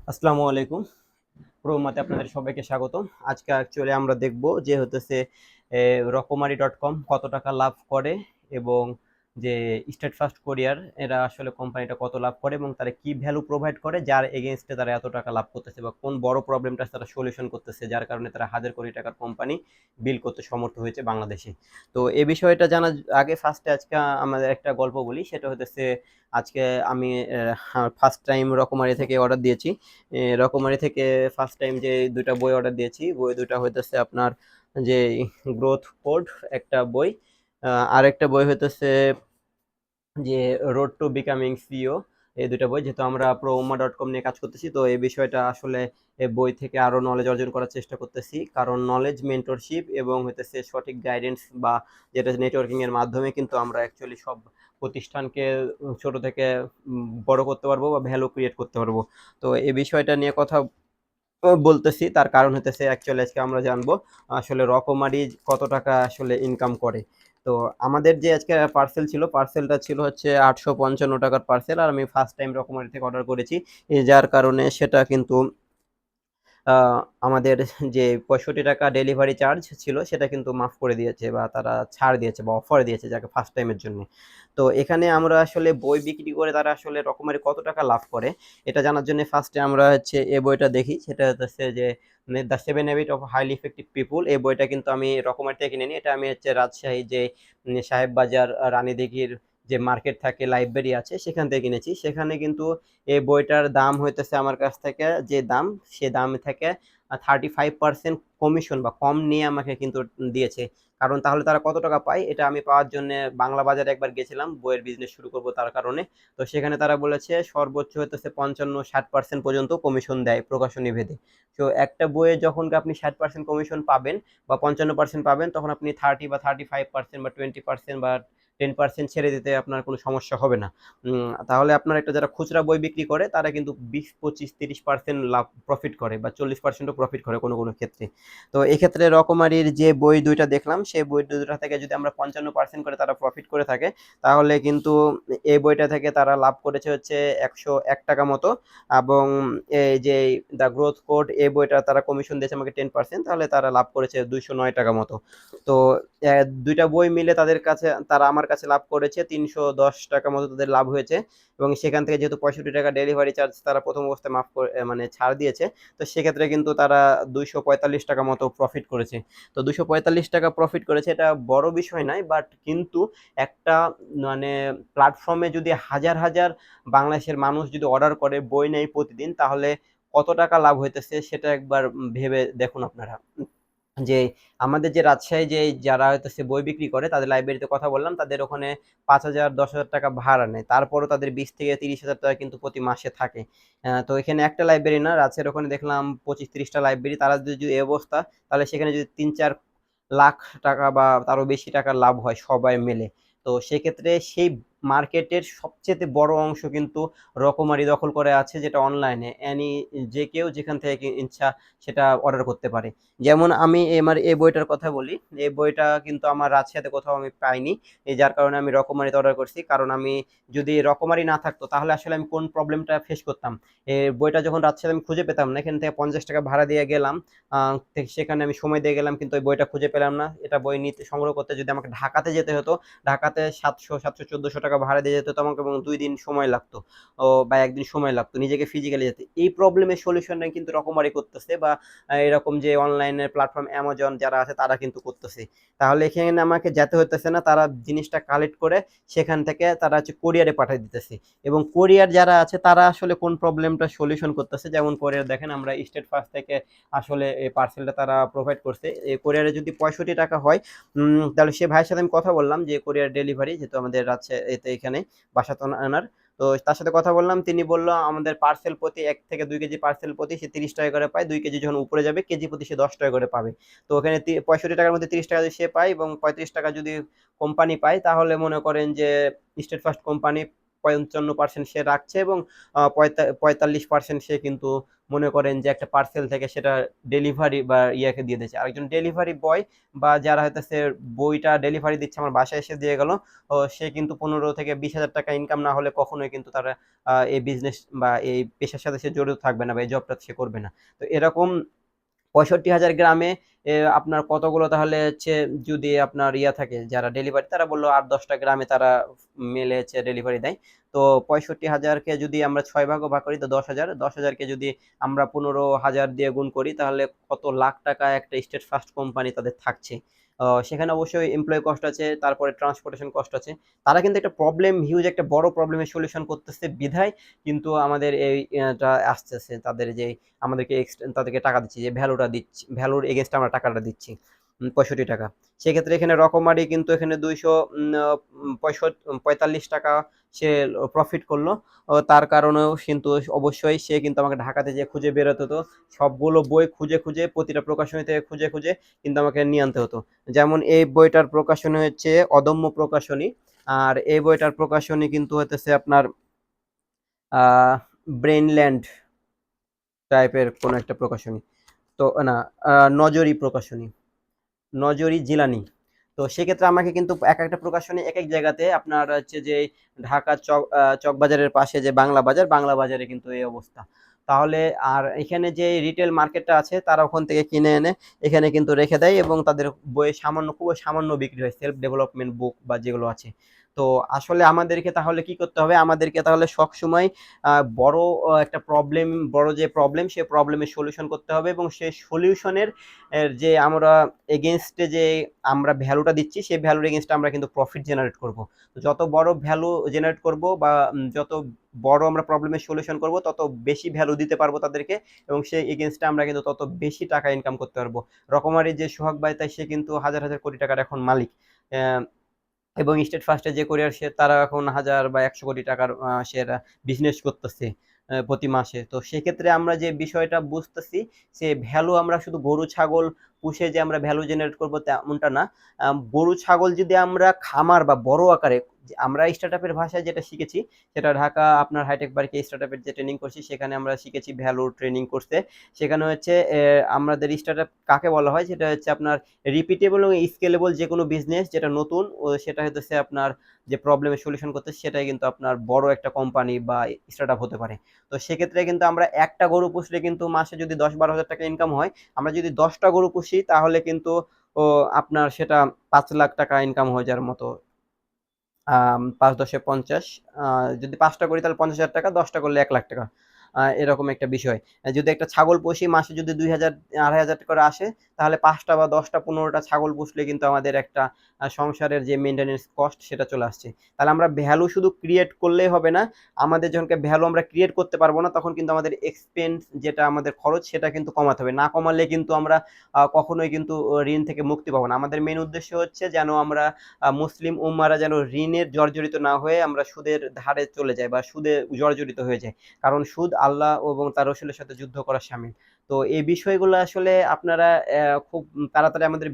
আসসালামু আলাইকুম। প্রোমাতে আপনাদের সবাইকে স্বাগতম। আজকে অ্যাকচুয়ালি আমরা দেখব যে হতেছে রকমারি.কম কত টাকা লাভ করে এবং যে স্টেট ফার্স্ট কোরিয়ার এরা আসলে কোম্পানিটা কত লাভ করে এবং তারা কি ভ্যালু প্রোভাইড করে যার এগেইনস্টে তারা এত টাকা লাভ করতেছে বা কোন বড় প্রবলেমটা তারা সলিউশন করতেছে যার কারণে তারা হাজার কোটি টাকার কোম্পানি বিল করতে সমর্থ হয়েছে বাংলাদেশে। তো এই বিষয়টা জানার আগে ফার্স্টে আজকে আমাদের একটা গল্প বলি, সেটা হতেছে আজকে আমি ফার্স্ট টাইম রকমারি থেকে অর্ডার দিয়েছি। রকমারি থেকে ফার্স্ট টাইম যে দুইটা বই অর্ডার দিয়েছি, বই দুটা হইতেছে আপনার যে গ্রোথ কোড একটা বই, আর একটা বই হইতেছে যে রোড টু বিকামিং সিইও। এই দুটো বই, যেহেতু আমরা প্রোমা.কম নিয়ে কাজ করতেছি, তো এই বিষয়টা আসলে এই বই থেকে আরো নলেজ অর্জন করার চেষ্টা করতেছি, কারণ নলেজ, মেন্টরশিপ এবং হইতেছে সঠিক গাইডেন্স বা যেটা নেটওয়ার্কিং এর মাধ্যমে কিন্তু আমরা অ্যাকচুয়ালি সব প্রতিষ্ঠানকে ছোট থেকে বড় করতে পারবো বা ভ্যালু ক্রিয়েট করতে পারবো। তো এই বিষয়টা নিয়ে কথা বলতেছি, তার কারণ হতেছে অ্যাকচুয়ালি আজকে আমরা জানবো আসলে রকমারি কত টাকা আসলে ইনকাম করে। তো আমাদের যে আজকে পার্সেল ছিল, পার্সেলটা ছিল হচ্ছে 855 টাকার পার্সেল, আর আমি ফার্স্ট টাইম রকমারি থেকে অর্ডার করেছি, যার কারণে সেটা কিন্তু আমাদের যে 65 টাকা ডেলিভারি চার্জ ছিল সেটা কিন্তু মাফ করে দিয়েছে বা তারা ছাড় দিয়েছে বা অফার দিয়েছে যাকে ফার্স্ট টাইমের জন্য। তো এখানে আমরা আসলে বই বিক্রি করে তারা আসলে রকমারি কত টাকা লাভ করে এটা জানার জন্য ফার্স্টে আমরা হচ্ছে এই বইটা দেখি, সেটা হচ্ছে যে the 7 habit of highly effective people. এই বইটা কিন্তু আমি রকমারি থেকে কিনে নিই। এটা আমি হচ্ছে রাজশাহী যে সাহেব বাজার রানীদিঘির যে মার্কেট থাকে, লাইব্রেরি আছে, সেখান থেকে কিনেছি। সেখানে কিন্তু এই বইটার দাম হইতেছে আমার কাছ থেকে যে দাম, সে দাম থেকে 35% কমিশন বা কম নিয়ে আমাকে কিন্তু দিয়েছে। কারণ তাহলে তারা কত টাকা পায় এটা আমি পাওয়ার জন্য বাংলা বাজারে একবার গেছিলাম বইয়ের বিজনেস শুরু করব তার কারণে। তো সেখানে তারা বলেছে সর্বোচ্চ হইতেছে 55-60% পর্যন্ত কমিশন দেয় প্রকাশনী ভেদে। তো একটা বইয়ে যখন আপনি 60% কমিশন পাবেন বা 55% পাবেন, তখন আপনি 35% বা 20% বা 10% ছেড়ে দিতে আপনার কোনো সমস্যা হবে না। তাহলে আপনার একটা যারা খুচরা বই বিক্রি করে তারা কিন্তু 20, 25, 30% লাভ প্রফিট করে বা 40%ও প্রফিট করে কোনো কোনো ক্ষেত্রে। তো এক্ষেত্রে রকমারির যে বই দুইটা দেখলাম, সেই বই দুইটা থেকে যদি আমরা 55% করে তারা প্রফিট করে থাকে, তাহলে কিন্তু এই বইটা থেকে তারা লাভ করেছে হচ্ছে 101 টাকা মতো। এবং এই যে দ্য গ্রোথ কোড, এই বইটা তারা কমিশন দিয়েছে আমাকে 10%, তাহলে তারা লাভ করেছে 209 টাকা মতো। তো দুইটা বই মিলে তাদের কাছে, তারা আমার কাছে লাভ করেছে 310 টাকা মতো তাদের লাভ হয়েছে। এবং সেখান থেকে যেহেতু 65 টাকা ডেলিভারি চার্জ তারা প্রথম অবস্থায় মাফ করে মানে ছাড় দিয়েছে, তো সেক্ষেত্রে কিন্তু তারা 245 টাকা মতো প্রফিট করেছে। তো 245 টাকা প্রফিট করেছে, এটা বড় বিষয় নয়, বাট কিন্তু একটা মানে প্ল্যাটফর্মে যদি হাজার হাজার বাংলাদেশের মানুষ যদি অর্ডার করে বই নেয় প্রতিদিন, তাহলে কত টাকা লাভ হইতেছে সেটা একবার ভেবে দেখুন আপনারা। যে আমাদের যে রাজশাহী যে যারা হইতেছে বই বিক্রি করে তাদের লাইব্রেরিতে কথা বললাম, তাদের ওখানে 5,000 10,000 টাকা ভাড়া নেয়, তারপরও তাদের 20 থেকে 30 হাজার টাকা কিন্তু প্রতি মাসে থাকে। তো এখানে একটা লাইব্রেরি না, রাজশাহীর ওখানে দেখলাম 25-30টা লাইব্রেরি, তারা যদি এই অবস্থা, তাহলে সেখানে যদি 3-4 লাখ টাকা বা তারও বেশি টাকা লাভ হয় সবাই মিলে। তো সেক্ষেত্রে সেই মার্কেটের সবচেয়ে বড় অংশ কিন্তু রকমারি দখল করে আছে, যেটা অনলাইনে যে কেউ যেখান থেকে ইচ্ছা সেটা অর্ডার করতে পারে। যেমন আমি আমার এই বইটার কথা বলি, এই বইটা কিন্তু আমার রাজশাহীতে কোথাও আমি পাইনি, যার কারণে আমি রকমারিতে অর্ডার করছি। কারণ আমি যদি রকমারি না থাকতো তাহলে আসলে আমি কোন প্রবলেমটা ফেস করতাম। এই বইটা যখন রাজশাহীতে আমি খুঁজে পেতাম না, এখান থেকে 50 টাকা ভাড়া দিয়ে গেলাম, সেখানে আমি সময় দিয়ে গেলাম, কিন্তু ওই বইটা খুঁজে পেলাম না। এটা বই নিতে সংগ্রহ করতে যদি আমাকে ঢাকাতে যেতে হতো, ঢাকাতে 700-700-1400 টাকা ভাড়া দিয়ে যেতে হতো আমাকে, এবং 2 দিন সময় লাগতো বা একদিন সময় লাগতো নিজেকে ফিজিক্যালি যেতে। এই প্রবলেমের সলিউশনটা কিন্তু রকমারি করতেছে, বা এরকম যে অনলাইনের প্ল্যাটফর্ম অ্যামাজন যারা আছে তারা কিন্তু করতেছে। তাহলে এখানে আমাকে যেতে হতেছে না, তারা জিনিসটা কালেক্ট করে সেখান থেকে তারা হচ্ছে কোরিয়ারে পাঠিয়ে দিতেছে। এবং কোরিয়ার যারা আছে তারা আসলে কোন প্রবলেমটা সলিউশন করতেছে, যেমন কোরিয়ার দেখেন আমরা স্টেট ফার্স্ট থেকে আসলে এই পার্সেলটা তারা প্রোভাইড করছে। এই কোরিয়ারে যদি 65 টাকা হয়, তাহলে সে ভাইয়ের সাথে আমি কথা বললাম যে কোরিয়ার ডেলিভারি, যেহেতু আমাদের আছে এতে এখানে বাসাতো আনার, তো তার সাথে কথা বললাম, তিনি বললো আমাদের পার্সেল প্রতি 1 থেকে 2 কেজি পার্সেল প্রতি সে 30 টাকা করে পায়, 2 কেজি যখন উপরে যাবে কেজি প্রতি সে 10 টাকা করে পাবে। তো ওখানে 65 টাকার মধ্যে 30 টাকা যদি সে পায় এবং 35 টাকা যদি কোম্পানি পায়, তাহলে মনে করেন যে স্টেট ফার্স্ট কোম্পানি 55% সে রাখছে, এবং 45% সে কিন্তু মনে করেন যে একটা পার্সেল থেকে সেটা ডেলিভারি বা ইয়াকে দিয়ে দিচ্ছে। আরেকজন ডেলিভারি বয় বা যারা হইতেছে বইটা ডেলিভারি দিচ্ছে আমার বাসায় এসে দিয়ে গেল, সে কিন্তু 15 থেকে 20 হাজার টাকা ইনকাম না হলে কখনোই কিন্তু তারা এই বিজনেস বা এই পেশার সাথে সে জড়িত থাকবে না বা এই জবটা সে করবে না। তো এরকম 65,000 গ্রামে আপনার কতগুলো তাহলে হচ্ছে, যদি আপনার ইয়া থাকে যারা ডেলিভারি, তারা বললো 8-10টা গ্রামে তারা মেলে হচ্ছে ডেলিভারি দেয়। তো 65,000-কে যদি আমরা 6 ভাগে ভাগ করি তো 10,000, 10,000-কে যদি আমরা 15,000 দিয়ে গুণ করি তাহলে কত লাখ টাকা একটা স্টেট ফার্স্ট কোম্পানি তাদের থাকছে। সেখানে অবশ্যই এমপ্লয়ি কস্ট আছে, তারপরে ট্রান্সপোর্টেশন কস্ট আছে। তারা কিন্তু একটা প্রবলেম, হিউজ একটা বড় প্রবলেমের সলিউশন করতেছে বিধায় কিন্তু আমাদের এইটা আসতেছে, তাদের যে আমাদেরকে তাদেরকে টাকা দিচ্ছি, যে ভ্যালুটা দিচ্ছি, ভ্যালুর এগেনস্ট আমরা টাকাটা দিচ্ছি 65 টাকা। সেক্ষেত্রে এখানে রকমারি কিন্তু এখানে 245 টাকা সে প্রফিট করলো। তার কারণেও কিন্তু অবশ্যই সে কিন্তু আমাকে ঢাকাতে যে খুঁজে বেরোতে হতো, সবগুলো বই খুঁজে খুঁজে প্রতিটা প্রকাশনী থেকে খুঁজে খুঁজে কিন্তু আমাকে নিয়ে আনতে হতো। যেমন এই বইটার প্রকাশনী হচ্ছে অদম্য প্রকাশনী, আর এই বইটার প্রকাশনী কিন্তু হতেছে আপনার ব্রেনল্যান্ড টাইপের কোন একটা প্রকাশনী। তো না, নজরি প্রকাশনী, নজরি জিলানি। তো সেক্ষেত্রে আমাকে কিন্তু এক একটা প্রকাশনী এক এক জায়গাতে আপনার হচ্ছে যে ঢাকা চকবাজারের পাশে যে বাংলা বাজার, বাংলা বাজারে কিন্তু এই অবস্থা। তাহলে আর এখানে যে রিটেল মার্কেটটা আছে তারা ওখান থেকে কিনে এনে এখানে কিন্তু রেখে দেয়, এবং তাদের বই সামান্য, খুব সামান্য বিক্রি হয়, সেলফ ডেভেলপমেন্ট বুক বা যেগুলো আছে। তো আসলে আমাদেরকে তাহলে কি করতে হবে, আমাদেরকে তাহলে সবসময় বড় একটা প্রবলেম, বড় যে প্রবলেম সে প্রবলেমের সলিউশন করতে হবে, এবং সেই সলিউশনের যে আমরা এগেনস্টে যে আমরা ভ্যালুটা দিচ্ছি সেই ভ্যালুর এগেনস্টে আমরা কিন্তু প্রফিট জেনারেট করব। তো যত বড় ভ্যালু জেনারেট করব বা যত বড় আমরা প্রবলেমের সলিউশন করব তত বেশি ভ্যালু দিতে পারবো তাদেরকে, এবং সেই এগেনস্টে আমরা কিন্তু তত বেশি টাকা ইনকাম করতে পারবো। রকমারি যে সোহাগ ভাই, তাই সে কিন্তু হাজার হাজার কোটি টাকার এখন মালিক। এবং স্টেট ফার্স্টে যে কোরিয়ার, সে তারা এখন 1,000 বা 100 কোটি টাকার সে বিজনেস করতেছে প্রতি মাসে। তো সেক্ষেত্রে আমরা যে বিষয়টা বুঝতেছি, সে ভ্যালু আমরা শুধু গরু ছাগল পুষে যে আমরা ভ্যালু জেনারেট করবো তেমনটা না। গরু ছাগল যদি আমরা খামার বা বড় আকারে, আমরা স্টার্টআপের ভাষায় যেটা শিখেছি, সেটা ঢাকা আপনার হাইটেক পার্কে স্টার্টআপের যে ট্রেনিং করছি সেখানে আমরা শিখেছি ভ্যালু ট্রেনিং কোর্সে। সেখানে হচ্ছে আমাদের স্টার্টআপ কাকে বলা হয়, সেটা হচ্ছে আপনার রিপিটেবল এবং স্কেলেবল যে কোনো বিজনেস যেটা নতুন, সেটা হচ্ছে আপনার যে প্রবলেমের সলিউশন করতে, সেটাই কিন্তু আপনার বড় একটা কোম্পানি বা স্টার্টআপ হতে পারে। তো সেক্ষেত্রে কিন্তু আমরা একটা গরু পুষলে কিন্তু মাসে যদি 10-12 হাজার টাকা ইনকাম হয়, আমরা যদি 10টা গরু পুষি তাহলে কিন্তু ও আপনার সেটা 5 লাখ টাকা ইনকাম হয়ে যাওয়ার মতো। 5-10-এ 50, যদি 5টা করি তাহলে 50,000 টাকা, 10টা করলে 1 লাখ টাকা। এরকম একটা বিষয়। যদি একটা ছাগল পুষি, মাসে যদি 2,000 2,500 করে আসে, তাহলে 5টা বা 10টা 15টা ছাগল পুষলে কিন্তু আমাদের একটা সংসারের যে মেনটেন্যান্স কস্ট সেটা চলে আসছে। তাহলে আমরা ভ্যালু শুধু ক্রিয়েট করলেই হবে না, আমাদের যখন ভ্যালু আমরা ক্রিয়েট করতে পারবো না তখন কিন্তু আমাদের এক্সপেন্স, যেটা আমাদের খরচ, সেটা কিন্তু কমাতে হবে। না কমালে কিন্তু আমরা কখনোই কিন্তু ঋণ থেকে মুক্তি পাবো না। আমাদের মেন উদ্দেশ্য হচ্ছে যেন আমরা মুসলিম উম্মারা যেন ঋণের জর্জরিত না হয়ে আমরা সুদের ধারে চলে যাই বা সুদে জর্জরিত হয়ে যায়। কারণ সুদ আল্লাহ এবং তার রসুলের সাথে যুদ্ধ করার শামিল। তো এই বিষয়গুলো আসলে আপনারা খুব তাড়াতাড়ি আমাদের